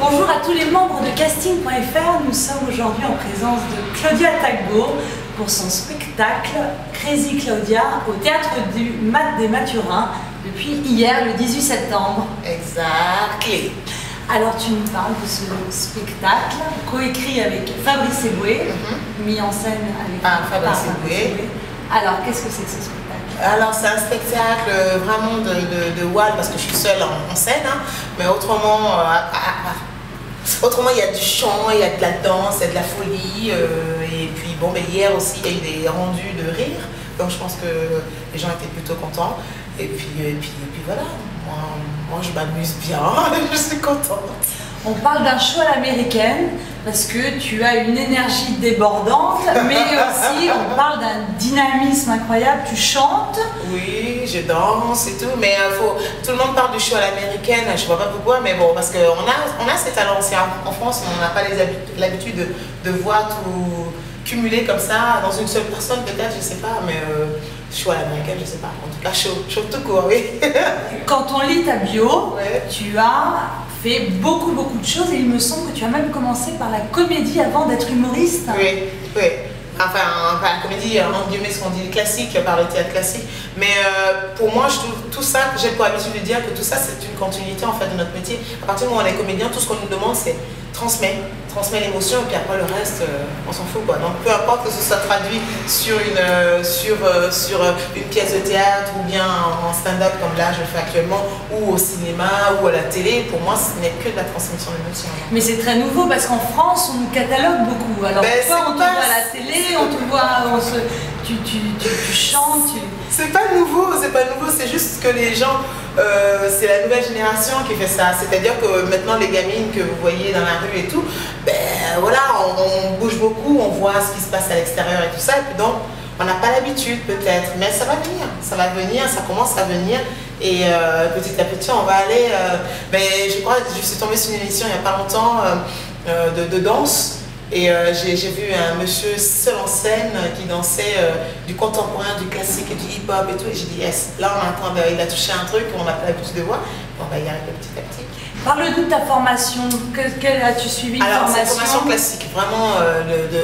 Bonjour à tous les membres de casting.fr. Nous sommes aujourd'hui en présence de Claudia Tagbo pour son spectacle Crazy Claudia au Théâtre du Mat des Mathurins depuis hier, le 18 septembre. Exact. Alors tu nous parles de ce spectacle coécrit avec Fabrice Eboué, mis en scène avec Fabrice Eboué. Alors qu'est-ce que c'est que ce spectacle? Alors c'est un spectacle vraiment de Wall parce que je suis seule en scène, hein, mais autrement, autrement il y a du chant, il y a de la danse, il y a de la folie, et puis bon, mais hier aussi il y a eu des rendus de rire, donc je pense que les gens étaient plutôt contents, et puis voilà, moi je m'amuse bien, je suis contente. On parle d'un show à l'américaine parce que tu as une énergie débordante, mais aussi on parle d'un dynamisme incroyable. Tu chantes. Oui, je danse et tout, mais tout le monde parle du show à l'américaine, je ne vois pas pourquoi, mais bon, parce qu'on a ces talents aussi en France, on n'a pas l'habitude de voir tout cumuler comme ça dans une seule personne, peut-être, je ne sais pas, mais show à l'américaine, je ne sais pas. En tout cas, show tout court, oui. Quand on lit ta bio, ouais. Tu as fait beaucoup de choses et il me semble que tu as même commencé par la comédie avant d'être humoriste. Oui, oui. Enfin, la comédie, en guillemets, ce qu'on dit classique, par le théâtre classique. Mais pour moi, je trouve tout ça, j'ai pour habitude de dire que tout ça, c'est une continuité en fait de notre métier. À partir du moment où on est comédien, tout ce qu'on nous demande, c'est transmettre l'émotion et puis après le reste, on s'en fout quoi. Donc peu importe que ce soit traduit sur une pièce de théâtre ou bien en stand-up comme là je fais actuellement, ou au cinéma ou à la télé, pour moi ce n'est que de la transmission d'émotion. Mais c'est très nouveau parce qu'en France, on nous catalogue beaucoup. Alors toi, on te voit à la télé, on te voit, tu chantes. C'est pas nouveau, c'est juste que les gens, c'est la nouvelle génération qui fait ça. C'est-à-dire que maintenant les gamines que vous voyez dans la rue et tout, ben voilà, on bouge beaucoup, on voit ce qui se passe à l'extérieur et tout ça, et puis donc on n'a pas l'habitude peut-être, mais ça va venir, ça commence à venir, et petit à petit on va aller, mais je crois que je suis tombée sur une émission il n'y a pas longtemps de danse. Et j'ai vu un monsieur seul en scène qui dansait du contemporain, du classique et du hip-hop et tout. Et j'ai dit, yes, là il a touché un truc qu'on n'a pas l'habitude de voir. On va y arriver petit à petit. Parle-nous de ta formation. Quelle as-tu suivi? Alors, c'est une formation classique, vraiment,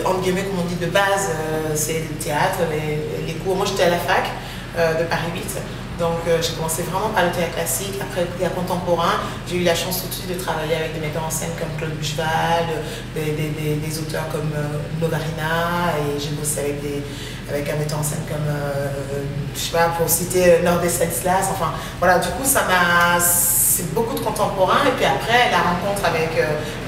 entre guillemets, comme on dit, de base, c'est le théâtre, les cours. Moi, j'étais à la fac de Paris 8. Donc j'ai commencé vraiment par le théâtre classique, après le théâtre contemporain. J'ai eu la chance tout de suite de travailler avec des metteurs en scène comme Claude Bucheval, des auteurs comme Novarina, et j'ai bossé avec un metteur en scène comme, je sais pas, pour citer Nordé Stanislas. Enfin voilà, du coup c'est beaucoup de contemporain, et puis après la rencontre avec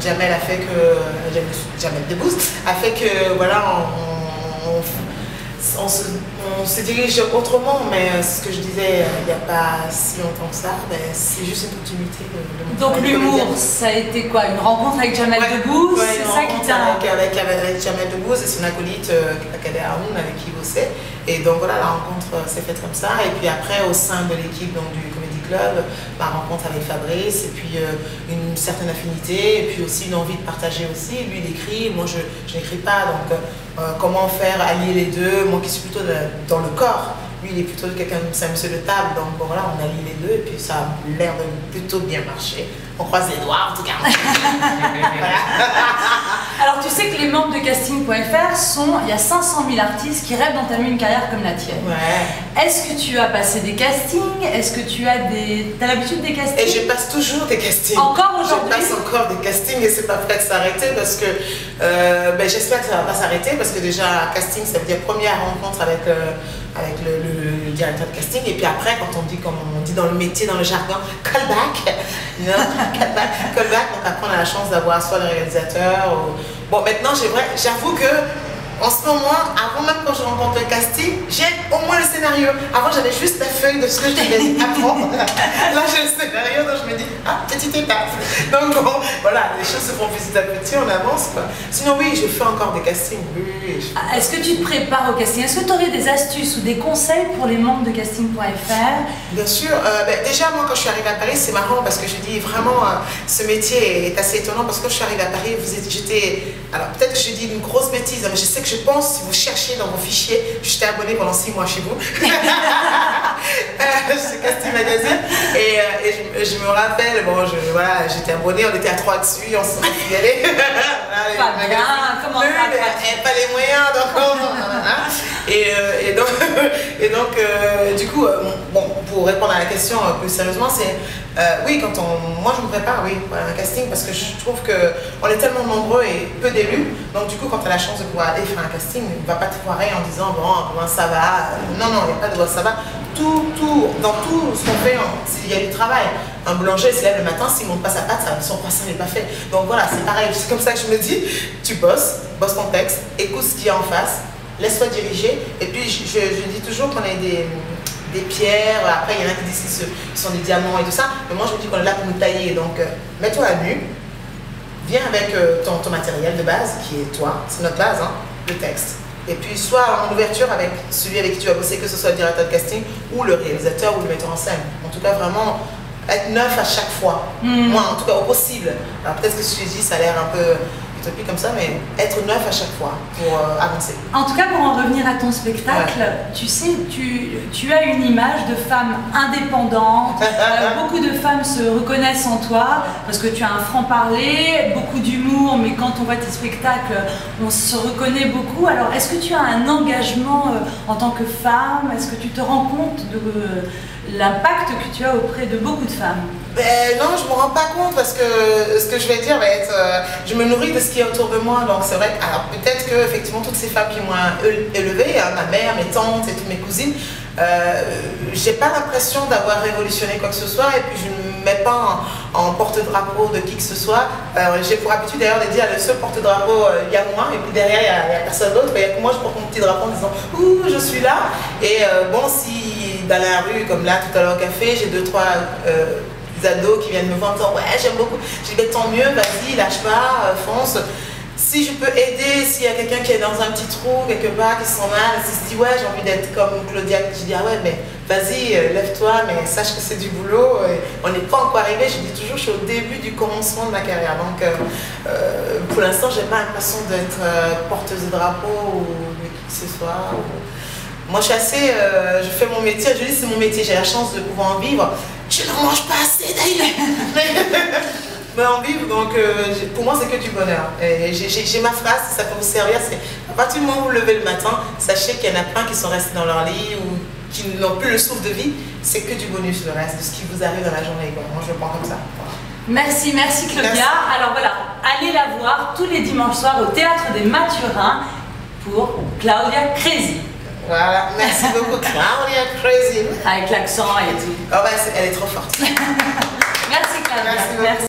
Jamel a fait que, Jamel Debbouze a fait que voilà, on se dirige autrement, mais ce que je disais il n'y a pas si longtemps que ça, c'est juste une continuité de Donc l'humour, ça a été quoi? Une rencontre avec Jamel Debbouze? C'est ça qui t'a... avec Jamel Debbouze et son acolyte Akadé Haroun avec qui il bossait. Et donc voilà, la rencontre s'est faite comme ça. Et puis après, au sein de l'équipe du Comedy Club, ma rencontre avec Fabrice, et puis une certaine affinité, et puis aussi une envie de partager aussi. Lui, il écrit, moi je n'écris pas, donc comment faire allier les deux? Moi qui suis plutôt dans le corps, lui il est plutôt quelqu'un, c'est un monsieur de table, donc bon voilà, on allie les deux, et puis ça a l'air de plutôt bien marcher. On croise les doigts en tout cas. Voilà. Alors tu sais que les membres de casting.fr il y a 500 000 artistes qui rêvent d'entamer une carrière comme la tienne. Ouais. Est-ce que tu as passé des castings? Est-ce que tu as l'habitude des castings? Et je passe toujours des castings. Encore aujourd'hui? Je passe encore des castings et c'est pas prêt de s'arrêter parce que j'espère que ça va pas s'arrêter parce que déjà casting ça veut dire première rencontre avec le directeur de casting, et puis après quand on dit, comme on dit dans le métier, dans le jargon, callback, callback, donc après on a la chance d'avoir soit le réalisateur ou... Bon maintenant j'avoue que en ce moment, avant même quand je rencontre le casting, j'ai au moins le scénario. Avant j'avais juste la feuille de ce que je devais apprendre. Là j'ai le scénario, donc je me dis, ah, petite étape. Donc bon, voilà, les choses se font petit à petit, on avance quoi. Sinon oui, je fais encore des castings. Oui, Est-ce que tu te prépares au casting? Est-ce que tu aurais des astuces ou des conseils pour les membres de casting.fr? Bien sûr, déjà moi quand je suis arrivée à Paris, c'est marrant parce que je dis vraiment, ce métier est assez étonnant parce que quand je suis arrivée à Paris, j'étais alors peut-être que je dis une grosse bêtise, mais je sais que je pense, si vous cherchez dans vos fichiers, j'étais abonnée pendant 6 mois chez vous. Chez Casting Magazine. Et je me rappelle, bon, voilà, j'étais abonnée, on était à 3 dessus, on se régalait. Pas bien, comment ça? Pas les moyens, donc et donc du coup, bon, pour répondre à la question plus sérieusement, c'est oui, moi je me prépare, oui, pour un casting, parce que je trouve qu'on est tellement nombreux et peu d'élus, donc du coup quand tu as la chance de pouvoir aller faire un casting, il ne va pas te foirer en disant bon, ça va, non, il n'y a pas de ça va, dans tout ce qu'on fait, il y a du travail. Un boulanger se lève le matin, s'il ne monte pas sa pâte, son croissant n'est pas fait. Donc voilà, c'est pareil, c'est comme ça que je me dis, tu bosse ton texte, écoute ce qu'il y a en face, laisse-toi diriger, et puis je dis toujours qu'on est des pierres, après il y en a qui disent qu'ils sont des diamants et tout ça, mais moi je me dis qu'on est là pour nous tailler, donc mets-toi à nu, viens avec ton matériel de base, qui est toi, c'est notre base, hein, le texte. Et puis soit en ouverture avec celui avec qui tu vas bosser, que ce soit le directeur de casting, ou le réalisateur, ou le metteur en scène. En tout cas, vraiment, être neuf à chaque fois. Moi, en tout cas, au possible. Alors peut-être que ce que je dis, ça a l'air un peu utopie comme ça, mais être neuf à chaque fois pour avancer. En tout cas, pour en revenir à ton spectacle, tu sais, tu as une image de femme indépendante. Beaucoup de femmes se reconnaissent en toi parce que tu as un franc-parler, beaucoup d'humour, mais quand on voit tes spectacles, on se reconnaît beaucoup. Alors, est-ce que tu as un engagement en tant que femme? Est-ce que tu te rends compte de l'impact que tu as auprès de beaucoup de femmes? Non, je ne me rends pas compte parce que ce que je vais dire va être... je me nourris de ce qui est autour de moi, donc c'est vrai que... Alors peut-être que effectivement toutes ces femmes qui m'ont élevée, ma mère, mes tantes et toutes mes cousines, j'ai pas l'impression d'avoir révolutionné quoi que ce soit, et puis je ne me mets pas en porte-drapeau de qui que ce soit. J'ai pour habitude d'ailleurs de dire le seul porte-drapeau, il y a moi, et puis derrière il n'y a personne d'autre, il y a que moi je porte mon petit drapeau en disant « Ouh, je suis là !» Et bon, si dans la rue, comme là tout à l'heure au café, j'ai 2-3 ados qui viennent me voir en disant « Ouais, j'aime beaucoup », je dis « Tant mieux, vas-y, lâche pas, fonce ». Si je peux aider, s'il y a quelqu'un qui est dans un petit trou quelque part, qui se sent mal, qui se dit ouais j'ai envie d'être comme Claudia, je dis ah ouais mais vas-y, lève-toi, mais sache que c'est du boulot, et on n'est pas encore arrivé, je dis toujours je suis au début du commencement de ma carrière, donc pour l'instant j'ai pas l'impression d'être porteuse de drapeau ou de qui que ce soit. Moi je suis assez, je fais mon métier, je dis c'est mon métier, j'ai la chance de pouvoir en vivre, je n'en mange pas assez d'ailleurs. En vivre, donc pour moi c'est que du bonheur. J'ai ma phrase, si ça peut vous servir, c'est à partir du moment où vous levez le matin, sachez qu'il y en a plein qui sont restés dans leur lit ou qui n'ont plus le souffle de vie, c'est que du bonus le reste, de ce qui vous arrive dans la journée. Bon, moi je le prends comme ça. Voilà. Merci Claudia. Merci. Alors voilà, allez la voir tous les dimanches soirs au Théâtre des Mathurins pour Claudia Crazy. Voilà, merci beaucoup Claudia Crazy. Avec l'accent et tout. Oh bah, elle est trop forte. Merci Claudia. Merci.